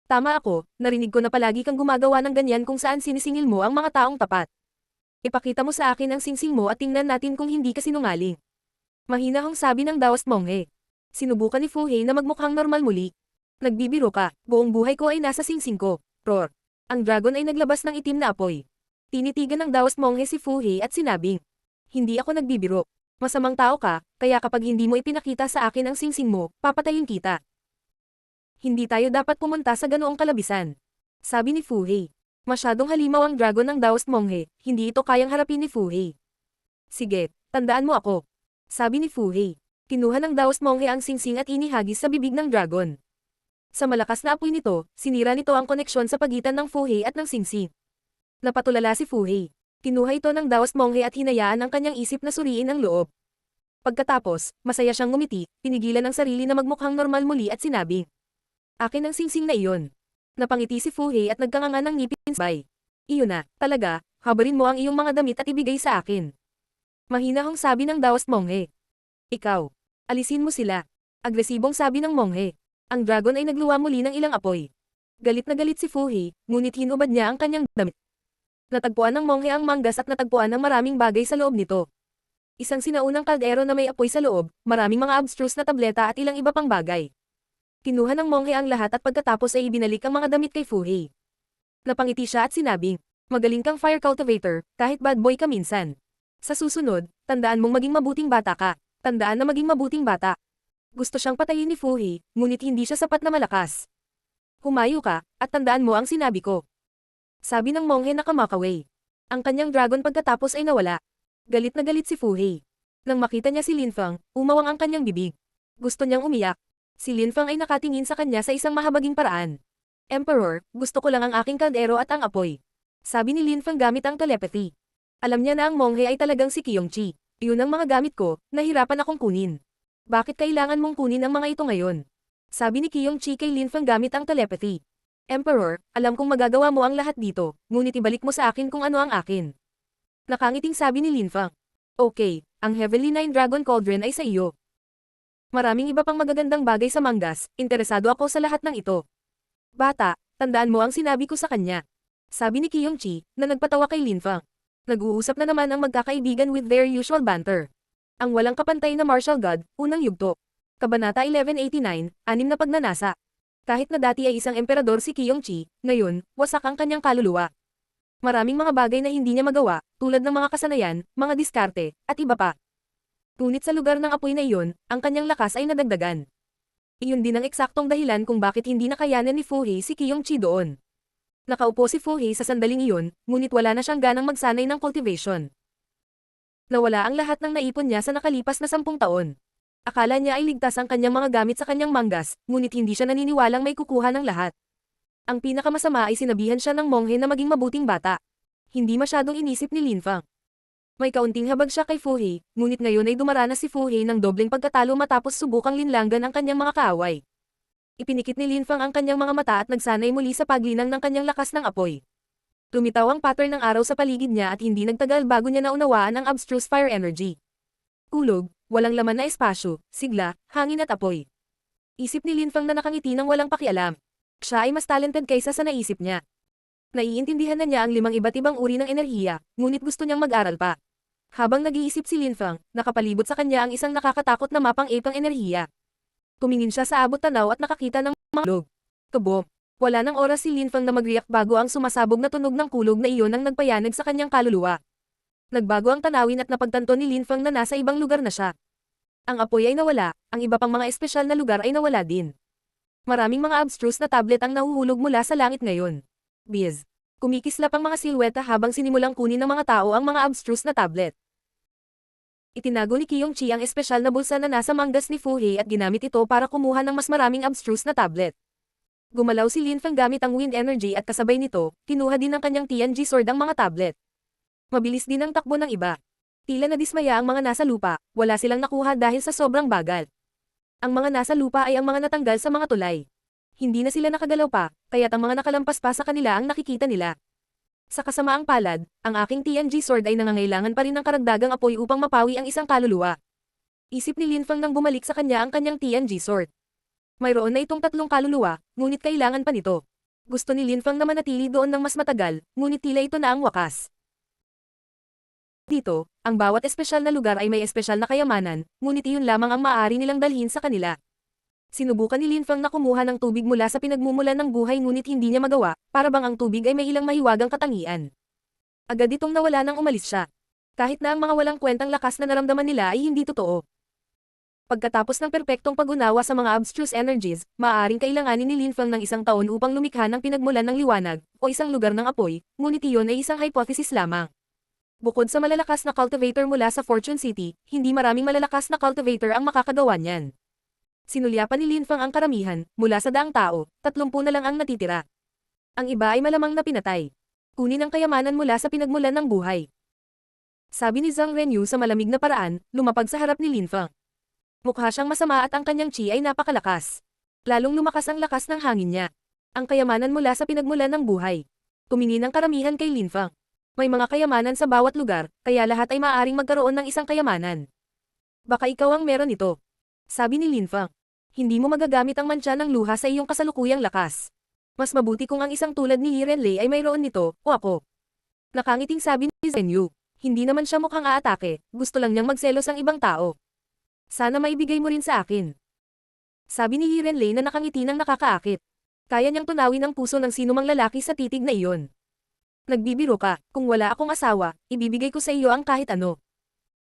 Tama ako, narinig ko na palagi kang gumagawa ng ganyan kung saan sinisingil mo ang mga taong tapat. Ipakita mo sa akin ang singsing mo at tingnan natin kung hindi ka sinungaling. Mahinahong sabi ng Daoist Monghe. Sinubukan ni Fuhei na magmukhang normal muli. Nagbibiro ka, buong buhay ko ay nasa singsing ko. Roar. Ang dragon ay naglabas ng itim na apoy. Tinitigan ng Daoist Monghe si Fuhei at sinabing, hindi ako nagbibiro. Masamang tao ka, kaya kapag hindi mo ipinakita sa akin ang singsing mo, papatayin kita. Hindi tayo dapat pumunta sa ganoong kalabisan. Sabi ni Fuhei. Masyadong halimaw ang dragon ng Daoist Monghe, hindi ito kayang harapin ni Fuhei. Sige, tandaan mo ako. Sabi ni Fuhei. Kinuha ng Daoist Monghe ang singsing at inihagis sa bibig ng dragon. Sa malakas na apoy nito, sinira nito ang koneksyon sa pagitan ng Fuhei at ng singsing. Napatulala si Fuhei. Kinuha ito ng Daoist Monghe at hinayaan ang kanyang isip na suriin ang loob. Pagkatapos, masaya siyang ngumiti, pinigilan ang sarili na magmukhang normal muli at sinabi, akin ang singsing na iyon. Napangiti si Fuhei at nagkanganga ng ngipin sabay. Iyon na, talaga, habarin mo ang iyong mga damit at ibigay sa akin. Mahinahong sabi ng Daoist Monghe. Ikaw. Alisin mo sila. Agresibong sabi ng Monghe. Ang dragon ay nagluwa muli ng ilang apoy. Galit na galit si Fuhei, ngunit hinubad niya ang kanyang damit. Natagpuan ng Monghe ang manggas at natagpuan ng maraming bagay sa loob nito. Isang sinaunang kaldero na may apoy sa loob, maraming mga abstruse na tableta at ilang iba pang bagay. Kinuha ng Monghe ang lahat at pagkatapos ay ibinalik ang mga damit kay Fuhei. Napangiti siya at sinabing, magaling kang fire cultivator, kahit bad boy ka minsan. Sa susunod, tandaan mong maging mabuting bata ka. Tandaan na maging mabuting bata. Gusto siyang patayin ni Fuhei, ngunit hindi siya sapat na malakas. Humayo ka, at tandaan mo ang sinabi ko. Sabi ng Monghe na kamakaway. Ang kanyang dragon pagkatapos ay nawala. Galit na galit si Fuhei. Nang makita niya si Linfang, umawang ang kanyang bibig. Gusto niyang umiyak. Si Linfang ay nakatingin sa kanya sa isang mahabaging paraan. Emperor, gusto ko lang ang aking kaldero at ang apoy. Sabi ni Linfang gamit ang telepathy. Alam niya na ang Monghe ay talagang si Kyongchi. Iyon ang mga gamit ko, nahirapan akong kunin. Bakit kailangan mong kunin ang mga ito ngayon? Sabi ni Kyongchi kay Linfang gamit ang telepathy. Emperor, alam kong magagawa mo ang lahat dito, ngunit ibalik mo sa akin kung ano ang akin. Nakangiting sabi ni Linfang. Okay, ang Heavenly Nine Dragon Cauldron ay sa iyo. Maraming iba pang magagandang bagay sa manggas, interesado ako sa lahat ng ito. Bata, tandaan mo ang sinabi ko sa kanya. Sabi ni Kyongchi, na nagpatawa kay Linfang. Nag-uusap na naman ang magkakaibigan with their usual banter. Ang walang kapantay na martial god, unang yugto. Kabanata 1189, anim na pagnanasa. Kahit na dati ay isang emperador si Kyongchi, ngayon, wasak ang kanyang kaluluwa. Maraming mga bagay na hindi niya magawa, tulad ng mga kasanayan, mga diskarte, at iba pa. Ngunit sa lugar ng apoy na iyon, ang kanyang lakas ay nadagdagan. Iyon din ang eksaktong dahilan kung bakit hindi nakayanan ni Fuhei si Kyongchi doon. Nakaupo si Fuhei sa sandaling iyon, ngunit wala na siyang ganang magsanay ng cultivation. Nawala ang lahat ng naipon niya sa nakalipas na 10 taon. Akala niya ay ligtas ang kanyang mga gamit sa kanyang manggas, ngunit hindi siya naniniwalang may kukuha ng lahat. Ang pinakamasama ay sinabihan siya ng Monghe na maging mabuting bata. Hindi masyadong inisip ni Linfang. May kaunting habag siya kay Fuhei, ngunit ngayon ay dumaranas si Fuhei ng dobleng pagkatalo matapos subukang linlanggan ang kanyang mga kaaway. Ipinikit ni Linfang ang kanyang mga mata at nagsanay muli sa paglinang ng kanyang lakas ng apoy. Lumitaw ang pattern ng araw sa paligid niya at hindi nagtagal bago niya naunawaan ang abstruse fire energy. Kulog, walang laman na espasyo, sigla, hangin at apoy. Isip ni Linfang na nakangiti ng walang pakialam. Siya ay mas talented kaysa sa naisip niya. Naiintindihan na niya ang 5 iba't ibang uri ng enerhiya, ngunit gusto niyang mag-aral pa. Habang nag-iisip si Linfang, nakapalibot sa kanya ang isang nakakatakot na mapang ipang enerhiya. Tumingin siya sa abot tanaw at nakakita ng mga kulog. Kabom! Wala nang oras si Linfang na mag-react bago ang sumasabog na tunog ng kulog na iyon ang nagpayanag sa kanyang kaluluwa. Nagbago ang tanawin at napagtanto ni Linfang na nasa ibang lugar na siya. Ang apoy ay nawala, ang iba pang mga espesyal na lugar ay nawala din. Maraming mga abstruse na tablet ang nahuhulog mula sa langit ngayon. Biz. Kumikislap ang mga silweta habang sinimulang kunin ng mga tao ang mga abstruse na tablet. Itinago ni Kyongchi ang espesyal na bulsa na nasa manggas ni Fuhei at ginamit ito para kumuha ng mas maraming abstruse na tablet. Gumalaw si Linfang gamit ang wind energy at kasabay nito, kinuha din ng kanyang Tianji sword ang mga tablet. Mabilis din ang takbo ng iba. Tila nadismaya ang mga nasa lupa, wala silang nakuha dahil sa sobrang bagal. Ang mga nasa lupa ay ang mga natanggal sa mga tulay. Hindi na sila nakagalaw pa, kaya't ang mga nakalampas pa sa kanila ang nakikita nila. Sa kasamaang palad, ang aking TNG sword ay nangangailangan pa rin ng karagdagang apoy upang mapawi ang isang kaluluwa. Isip ni Linfang nang bumalik sa kanya ang kanyang TNG sword. Mayroon na itong 3 kaluluwa, ngunit kailangan pa nito. Gusto ni Linfang na manatili doon ng mas matagal, ngunit tila ito na ang wakas. Dito, ang bawat espesyal na lugar ay may espesyal na kayamanan, ngunit iyon lamang ang maaari nilang dalhin sa kanila. Sinubukan ni Linfang na kumuha ng tubig mula sa pinagmumulan ng buhay ngunit hindi niya magawa, para bang ang tubig ay may ilang mahiwagang katangian. Agad itong nawala nang umalis siya. Kahit na ang mga walang kwentang lakas na naramdaman nila ay hindi totoo. Pagkatapos ng perpektong pag-unawa sa mga abstruse energies, maaaring kailanganin ni Linfang ng 1 taon upang lumikha ng pinagmulan ng liwanag, o isang lugar ng apoy, ngunit iyon ay isang hypothesis lamang. Bukod sa malalakas na cultivator mula sa Fortune City, hindi maraming malalakas na cultivator ang makakagawa niyan. Sinulyapan ni Linfang ang karamihan, mula sa 100 tao, 30 na lang ang natitira. Ang iba ay malamang na pinatay. Kunin ang kayamanan mula sa pinagmulan ng buhay. Sabi ni Zhang Renyu sa malamig na paraan, lumapag sa harap ni Linfang. Mukha siyang masama at ang kanyang chi ay napakalakas. Lalong lumakas ang lakas ng hangin niya. Ang kayamanan mula sa pinagmulan ng buhay. Tumingin ang karamihan kay Linfang. May mga kayamanan sa bawat lugar, kaya lahat ay maaaring magkaroon ng isang kayamanan. Baka ikaw ang meron ito. Sabi ni Linfang. Hindi mo magagamit ang mantsa ng luha sa iyong kasalukuyang lakas. Mas mabuti kung ang isang tulad ni Renlei ay mayroon nito, o ako. Nakangiting sabi ni Zhenyu. Hindi naman siya mukhang aatake, gusto lang niyang magselos ang ibang tao. Sana maibigay mo rin sa akin. Sabi ni Renlei na nakangiti ng nakakaakit. Kaya niyang tunawin ang puso ng sinumang lalaki sa titig na iyon. Nagbibiro ka, kung wala akong asawa, ibibigay ko sa iyo ang kahit ano.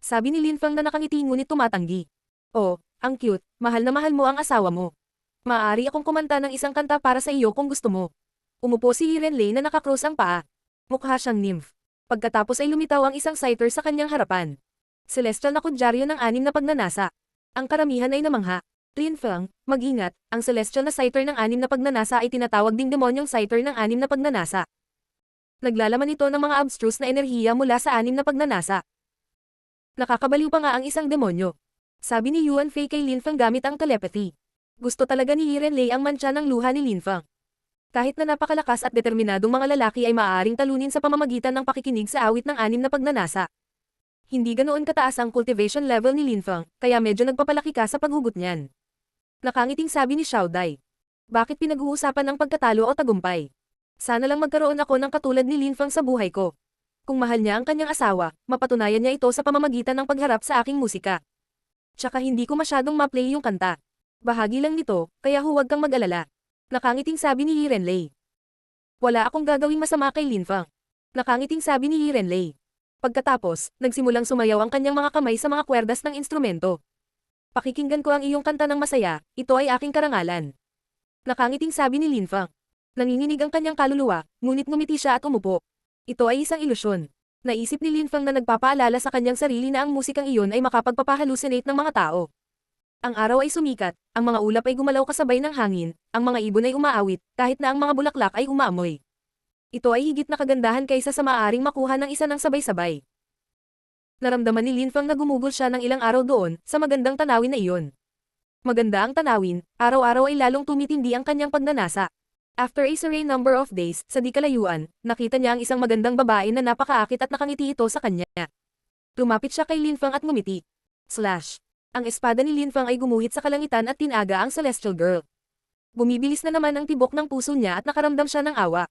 Sabi ni Linfang na nakangiti ngunit tumatanggi. Oh, ang cute, mahal na mahal mo ang asawa mo. Maaari akong kumanta ng isang kanta para sa iyo kung gusto mo. Umupo si Renlei na nakakrus ang paa. Mukha siyang nymph. Pagkatapos ay lumitaw ang isang scyther sa kanyang harapan. Celestial na kudyaryo ng 6 na pagnanasa. Ang karamihan ay namangha. Linfang, mag-ingat, ang celestial na scyther ng 6 na pagnanasa ay tinatawag ding demonyong scyther ng 6 na pagnanasa. Naglalaman ito ng mga abstruse na enerhiya mula sa 6 na pagnanasa. Nakakabaliw pa nga ang isang demonyo. Sabi ni Yuan Fei kay Linfang gamit ang telepathy. Gusto talaga ni Renlei ang mantsa ng luha ni Linfang. Kahit na napakalakas at determinadong mga lalaki ay maaaring talunin sa pamamagitan ng pakikinig sa awit ng 6 na pagnanasa. Hindi ganoon kataas ang cultivation level ni Linfang, kaya medyo nagpapalaki ka sa paghugot niyan. Nakangiting sabi ni Xiao Dai. Bakit pinag-uusapan ang pagkatalo o tagumpay? Sana lang magkaroon ako ng katulad ni Linfang sa buhay ko. Kung mahal niya ang kanyang asawa, mapatunayan niya ito sa pamamagitan ng pagharap sa aking musika. Tsaka hindi ko masyadong ma-play yung kanta. Bahagi lang nito, kaya huwag kang mag-alala. Nakangiting sabi ni Renlei. Wala akong gagawing masama kay Linfang. Nakangiting sabi ni Renlei. Pagkatapos, nagsimulang sumayaw ang kanyang mga kamay sa mga kwerdas ng instrumento. Pakikinggan ko ang iyong kanta ng masaya, ito ay aking karangalan. Nakangiting sabi ni Linfang. Nanginginig ang kanyang kaluluwa, ngunit ngumiti siya at umupo. Ito ay isang ilusyon. Naisip ni Linfang na nagpapaalala sa kanyang sarili na ang musikang iyon ay makapagpapahalusinate ng mga tao. Ang araw ay sumikat, ang mga ulap ay gumalaw kasabay ng hangin, ang mga ibon ay umaawit, kahit na ang mga bulaklak ay umaamoy. Ito ay higit na kagandahan kaysa sa maaaring makuha ng isa ng sabay-sabay. Naramdaman ni Linfang na gumugol siya ng ilang araw doon, sa magandang tanawin na iyon. Maganda ang tanawin, araw-araw ay lalong tumitindi ang kanyang pagnanasa. After a serene number of days, sa di kalayuan, nakita niya ang isang magandang babae na napakaakit at nakangiti ito sa kanya. Lumapit siya kay Linfang at ngumiti. Slash. Ang espada ni Linfang ay gumuhit sa kalangitan at tinaga ang Celestial Girl. Bumibilis na naman ang tibok ng puso niya at nakaramdam siya ng awa.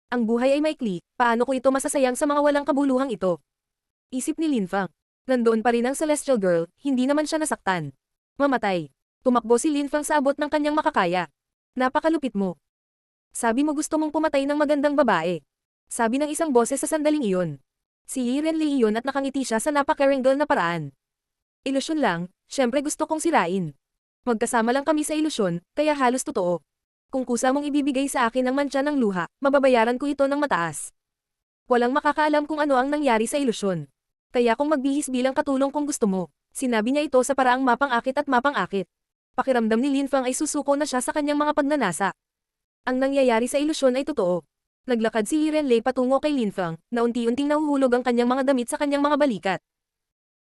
Ang buhay ay maikli, paano ko ito masasayang sa mga walang kabuluhang ito? Isip ni Linfang. Nandoon pa rin ang Celestial Girl, hindi naman siya nasaktan. Mamatay. Tumakbo si Linfang sa abot ng kanyang makakaya. Napakalupit mo. Sabi mo gusto mong pumatay ng magandang babae. Sabi ng isang boses sa sandaling iyon. Si Renlei iyon at nakangiti siya sa napaka-wrangle na paraan. Ilusyon lang, syempre gusto kong sirain. Magkasama lang kami sa ilusyon, kaya halos totoo. Kung kusa mong ibibigay sa akin ang mantsa ng luha, mababayaran ko ito ng mataas. Walang makakaalam kung ano ang nangyari sa ilusyon. Kaya kung magbihis bilang katulong kung gusto mo. Sinabi niya ito sa paraang mapang-akit at mapang-akit. Pakiramdam ni Linfang ay susuko na siya sa kanyang mga pagnanasa. Ang nangyayari sa ilusyon ay totoo. Naglakad si Renlei patungo kay Linfang, na unti-unting nahuhulog ang kanyang mga damit sa kanyang mga balikat.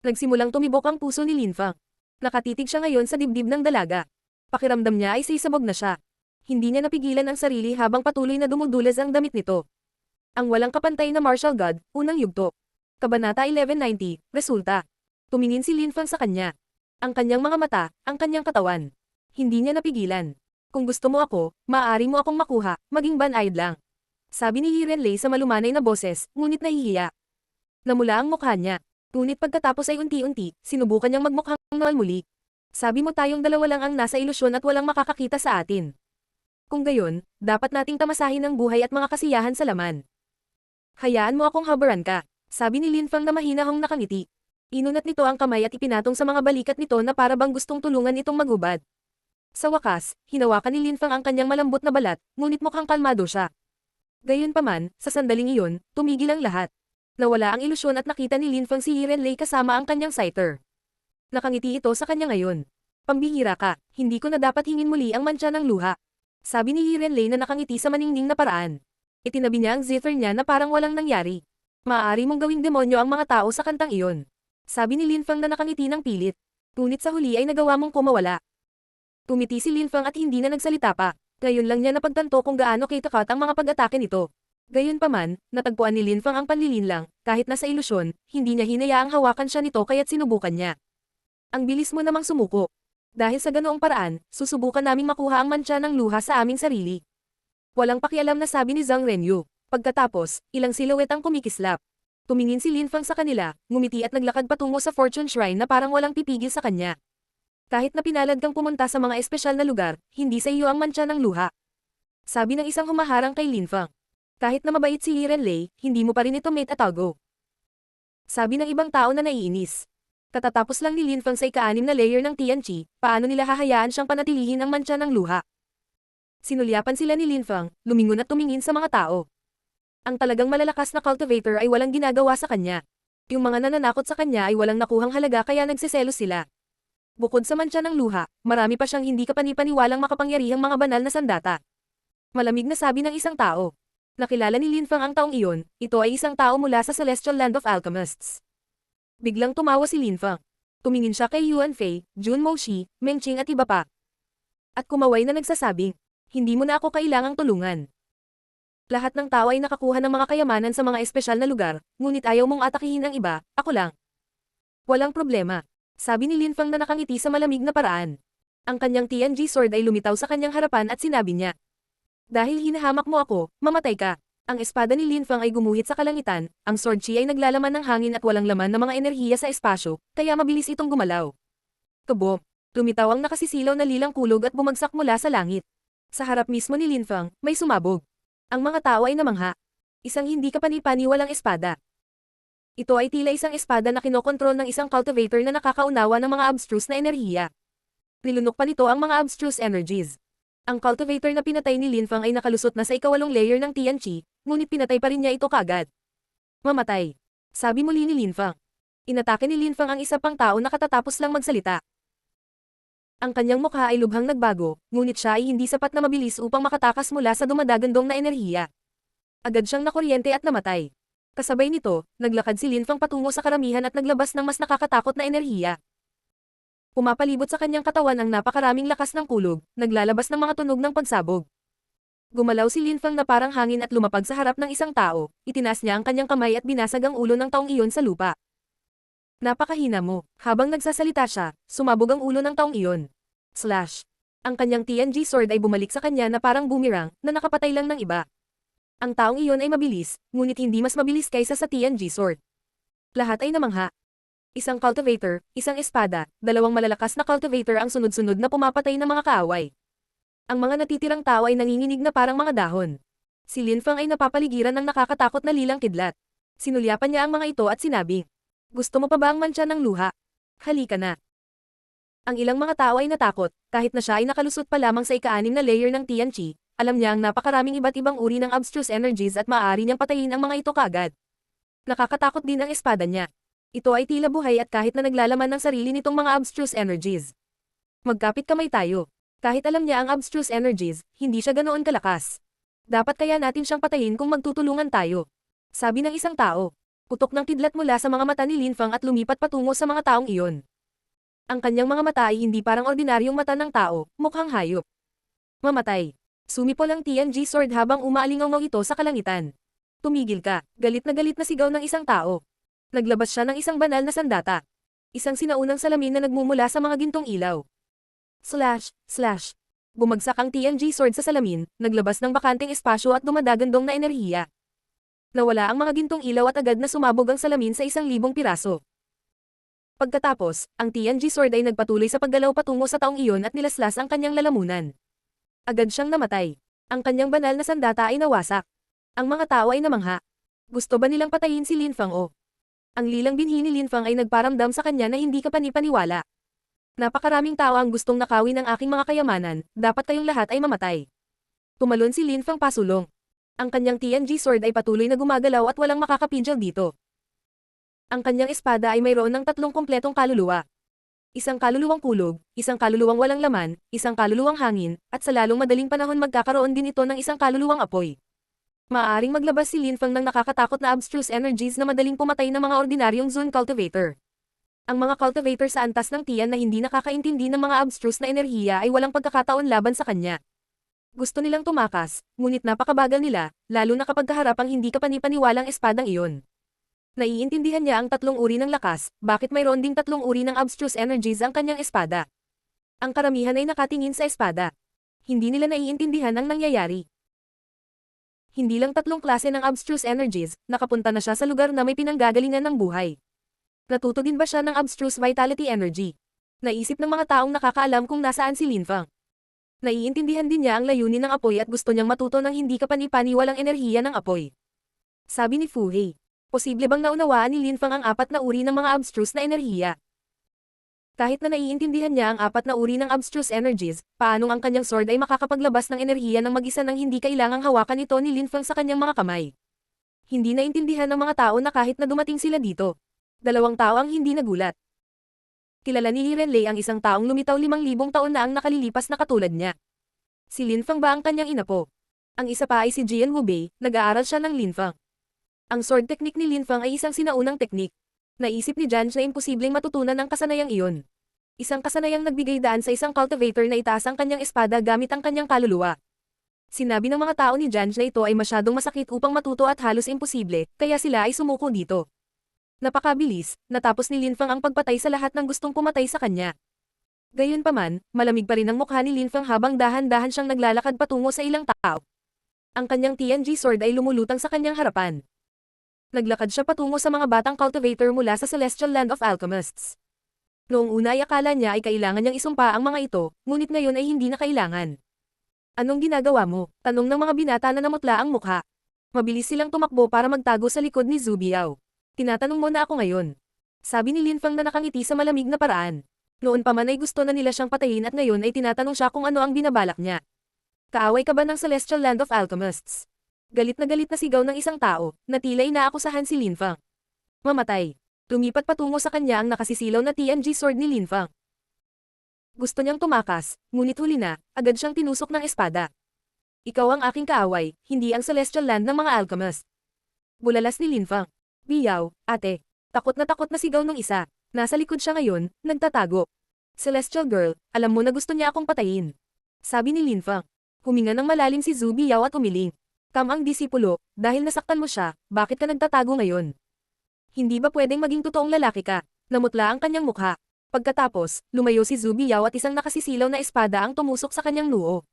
Nagsimulang tumibok ang puso ni Linfang. Nakatitig siya ngayon sa dibdib ng dalaga. Pakiramdam niya ay sisabog na siya. Hindi niya napigilan ang sarili habang patuloy na dumudulas ang damit nito. Ang walang kapantay na martial god, unang yugto. Kabanata 1190, resulta. Tumingin si Lin Fang sa kanya. Ang kanyang mga mata, ang kanyang katawan. Hindi niya napigilan. Kung gusto mo ako, maaari mo akong makuha, maging banayad lang. Sabi ni Yiren Lei sa malumanay na boses, ngunit nahihiya. Namula ang mukha niya. Ngunit pagkatapos ay unti-unti, sinubukan niyang magmukhang normal muli. Sabi mo tayong dalawa lang ang nasa ilusyon at walang makakakita sa atin. Kung gayon, dapat nating tamasahin ang buhay at mga kasiyahan sa laman. Hayaan mo akong habaran ka, sabi ni Lin Fang na mahinahong nakangiti. Inunat nito ang kamay at ipinatong sa mga balikat nito na para bang gustong tulungan itong maghubad. Sa wakas, hinawakan ni Lin Fang ang kanyang malambot na balat, ngunit mukhang kalmado siya. Gayunpaman, sa sandaling iyon, tumigil ang lahat. Nawala ang ilusyon at nakita ni Lin Fang si Yiren Lei kasama ang kanyang sighter. Nakangiti ito sa kanya ngayon. Pambihira ka, hindi ko na dapat hingin muli ang mantsa ng luha. Sabi ni Yiren Lei na nakangiti sa maningning na paraan. Itinabi niya ang zither niya na parang walang nangyari. Maaari mong gawing demonyo ang mga tao sa kantang iyon. Sabi ni Lin Fang na nakangiti ng pilit. Ngunit sa huli ay nagawa mong kumawala. Tumiti si Lin Fang at hindi na nagsalita pa. Ngayon lang niya napagtanto kung gaano katakat ang mga pag-atake nito. Gayunpaman, natagpuan ni Lin Fang ang panlilinlang, kahit nasa ilusyon, hindi niya hinayaang hawakan siya nito kaya't sinubukan niya. Ang bilis mo namang sumuko. Dahil sa ganoong paraan, susubukan naming makuha ang mantsa ng luha sa aming sarili. Walang pakialam na sabi ni Zhang Renyu. Pagkatapos, ilang silhouette ang kumikislap. Tumingin si Lin Fang sa kanila, ngumiti at naglakad patungo sa Fortune Shrine na parang walang pipigil sa kanya. Kahit na pinalad kang pumunta sa mga espesyal na lugar, hindi sa iyo ang mantsa ng luha. Sabi ng isang humaharang kay Lin Fang. Kahit na mabait si Yiren Lei, hindi mo pa rin ito mate at algo. Sabi ng ibang tao na naiinis. Katatapos lang ni Lin Fang sa ika-6 na layer ng Tianqi, paano nila hahayaan siyang panatilihin ang mantsa ng luha? Sinulyapan sila ni Lin Fang, lumingon at tumingin sa mga tao. Ang talagang malalakas na cultivator ay walang ginagawa sa kanya. Yung mga nananakot sa kanya ay walang nakuhang halaga kaya nagsiselos sila. Bukod sa mantsa ng luha, marami pa siyang hindi kapanipaniwalang makapangyarihang mga banal na sandata. Malamig na sabi ng isang tao. Nakilala ni Lin Fang ang taong iyon, ito ay isang tao mula sa Celestial Land of Alchemists. Biglang tumawa si Lin Fang. Tumingin siya kay Yuan Fei, Jun Moshi, Meng Qing at iba pa. At kumaway na nagsasabing, hindi mo na ako kailangang tulungan. Lahat ng tao ay nakakuha ng mga kayamanan sa mga espesyal na lugar, ngunit ayaw mong atakihin ang iba, ako lang. Walang problema. Sabi ni Lin Fang na nakangiti sa malamig na paraan. Ang kanyang Tianqi sword ay lumitaw sa kanyang harapan at sinabi niya. Dahil hinahamak mo ako, mamatay ka. Ang espada ni Lin Fang ay gumuhit sa kalangitan, ang sword chi ay naglalaman ng hangin at walang laman ng mga enerhiya sa espasyo, kaya mabilis itong gumalaw. Kabom! Lumitaw ang nakasisilaw na lilang kulog at bumagsak mula sa langit. Sa harap mismo ni Lin Fang, may sumabog. Ang mga tao ay namangha. Isang hindi kapanipaniwalang espada. Ito ay tila isang espada na kinokontrol ng isang cultivator na nakakaunawa ng mga abstruse na enerhiya. Nilunok pa nito ang mga abstruse energies. Ang cultivator na pinatay ni Lin Fang ay nakalusot na sa ika-8 layer ng Tianqi, ngunit pinatay pa rin niya ito kaagad. Mamatay. Sabi muli ni Lin Fang. Inatake ni Lin Fang ang isa pang tao na katatapos lang magsalita. Ang kanyang mukha ay lubhang nagbago, ngunit siya ay hindi sapat na mabilis upang makatakas mula sa dumadagandong na enerhiya. Agad siyang nakuryente at namatay. Kasabay nito, naglakad si Lin Fang patungo sa karamihan at naglabas ng mas nakakatakot na enerhiya. Pumapalibot sa kanyang katawan ang napakaraming lakas ng kulog, naglalabas ng mga tunog ng pagsabog. Gumalaw si Lin Fang na parang hangin at lumapag sa harap ng isang tao, itinaas niya ang kanyang kamay at binasag ang ulo ng taong iyon sa lupa. Napakahina mo. Habang nagsasalita siya, sumabog ang ulo ng taong iyon. Slash. Ang kanyang Tianqi sword ay bumalik sa kanya na parang boomerang, na nakapatay lang ng iba. Ang taong iyon ay mabilis, ngunit hindi mas mabilis kaysa sa Tianqi sword. Lahat ay namangha. Isang cultivator, isang espada, dalawang malalakas na cultivator ang sunod-sunod na pumapatay ng mga kaaway. Ang mga natitirang tao ay nanginginig na parang mga dahon. Si Lin Fang ay napapaligiran ng nakakatakot na lilang kidlat. Sinulyapan niya ang mga ito at sinabi, gusto mo pa ba ang mantsa ng luha? Halika na. Ang ilang mga tao ay natakot, kahit na siya ay nakalusot pa lamang sa ika-6 na layer ng Tianqi, alam niya ang napakaraming iba't ibang uri ng abstruse energies at maaari niyang patayin ang mga ito kaagad. Nakakatakot din ang espada niya. Ito ay tila buhay at kahit na naglalaman ng sarili nitong mga abstruse energies. Magkapit kamay tayo. Kahit alam niya ang abstruse energies, hindi siya ganoon kalakas. Dapat kaya natin siyang patayin kung magtutulungan tayo. Sabi ng isang tao. Putok ng kidlat mula sa mga mata ni Lin Fang at lumipat patungo sa mga taong iyon. Ang kanyang mga mata ay hindi parang ordinaryong mata ng tao, mukhang hayop. Mamatay. Sumipol ang Tianqi sword habang umaalingaw ito sa kalangitan. Tumigil ka, galit na sigaw ng isang tao. Naglabas siya ng isang banal na sandata. Isang sinaunang salamin na nagmumula sa mga gintong ilaw. Slash, slash. Bumagsak ang TNG sword sa salamin, naglabas ng bakanteng espasyo at dumadagandong na enerhiya. Nawala ang mga gintong ilaw at agad na sumabog ang salamin sa 1,000 piraso. Pagkatapos, ang TNG sword ay nagpatuloy sa paggalaw patungo sa taong iyon at nilaslas ang kanyang lalamunan. Agad siyang namatay. Ang kanyang banal na sandata ay nawasak. Ang mga tao ay namangha. Gusto ba nilang patayin si Lin Fang o? Ang lilang binhi ni Lin Fang ay nagparamdam sa kanya na hindi ka panipaniwala. Napakaraming tao ang gustong nakawin ang aking mga kayamanan, dapat kayong lahat ay mamatay. Tumalon si Lin Fang pasulong. Ang kanyang TNG sword ay patuloy na gumagalaw at walang makakapinjal dito. Ang kanyang espada ay mayroon ng 3 kumpletong kaluluwa. Isang kaluluwang kulog, isang kaluluwang walang laman, isang kaluluwang hangin, at sa lalong madaling panahon magkakaroon din ito ng isang kaluluwang apoy. Maaaring maglabas si Lin Fang ng nakakatakot na abstruse energies na madaling pumatay ng mga ordinaryong Zone Cultivator. Ang mga cultivator sa antas ng Tian na hindi nakakaintindi ng mga abstruse na enerhiya ay walang pagkakataon laban sa kanya. Gusto nilang tumakas, ngunit napakabagal nila, lalo na kapag kaharap ang hindi kapanipaniwalang espadang iyon. Naiintindihan niya ang 3 uri ng lakas, bakit mayroon ding 3 uri ng abstruse energies ang kanyang espada. Ang karamihan ay nakatingin sa espada. Hindi nila naiintindihan ang nangyayari. Hindi lang 3 klase ng abstruse energies, nakapunta na siya sa lugar na may pinanggagalingan ng buhay. Natuto din ba siya ng abstruse vitality energy? Naisip ng mga taong nakakaalam kung nasaan si Lin Fang. Naiintindihan din niya ang layunin ng apoy at gusto niyang matuto ng hindi kapanipaniwalang enerhiya ng apoy. Sabi ni Fu Hei. Posible bang naunawaan ni Lin Fang ang 4 na uri ng mga abstruse na enerhiya? Kahit na naiintindihan niya ang 4 na uri ng abstruse energies, paanong ang kanyang sword ay makakapaglabas ng enerhiya ng mag-isa nang hindi kailangang hawakan ito ni Lin Fang sa kanyang mga kamay? Hindi naintindihan ng mga tao na kahit na dumating sila dito. 2 tao ang hindi nagulat. Kilala ni Li Renlei ang isang taong lumitaw 5,000 taon na ang nakalilipas na katulad niya. Si Lin Fang ba ang kanyang inapo? Ang isa pa ay si Jian Wubei, nag-aaral siya ng Lin Fang. Ang sword technique ni Lin Fang ay isang sinaunang teknik. Naisip ni Janj na imposibleng matutunan ang kasanayang iyon. Isang kasanayang nagbigay daan sa isang cultivator na itaas ang kanyang espada gamit ang kanyang kaluluwa. Sinabi ng mga tao ni Janj na ito ay masyadong masakit upang matuto at halos imposible, kaya sila ay sumuko dito. Napakabilis, natapos ni Lin Fang ang pagpatay sa lahat ng gustong pumatay sa kanya. Gayunpaman, malamig pa rin ang mukha ni Lin Fang habang dahan-dahan siyang naglalakad patungo sa ilang tao. Ang kanyang TNG sword ay lumulutang sa kanyang harapan. Naglakad siya patungo sa mga batang cultivator mula sa Celestial Land of Alchemists. Noong una ay akala niya ay kailangan niyang isumpa ang mga ito, ngunit ngayon ay hindi na kailangan. Anong ginagawa mo? Tanong ng mga binata na namutla ang mukha. Mabilis silang tumakbo para magtago sa likod ni Zhu Biao. Tinatanong mo na ako ngayon. Sabi ni Lin Fang na nakangiti sa malamig na paraan. Noon pa man ay gusto na nila siyang patayin at ngayon ay tinatanong siya kung ano ang binabalak niya. Kaaway ka ba ng Celestial Land of Alchemists? Galit na sigaw ng isang tao, na tila inaakusahan si Lin Fang. Mamatay. Lumipat patungo sa kanya ang nakasisilaw na TNG sword ni Lin Fang. Gusto niyang tumakas, ngunit huli na, agad siyang tinusok ng espada. Ikaw ang aking kaaway, hindi ang Celestial Land ng mga alchemist. Bulalas ni Lin Fang. Biyaw, ate. Takot na sigaw ng isa. Nasa likod siya ngayon, nagtatago. Celestial girl, alam mo na gusto niya akong patayin. Sabi ni Lin Fang. Huminga ng malalim si Zhu Biao at umiling. Ang disipulo, dahil nasaktan mo siya, bakit ka nagtatago ngayon? Hindi ba pwedeng maging totoong lalaki ka? Namutla ang kanyang mukha. Pagkatapos, lumayo si Zhu Biao at isang nakasisilaw na espada ang tumusok sa kanyang noo.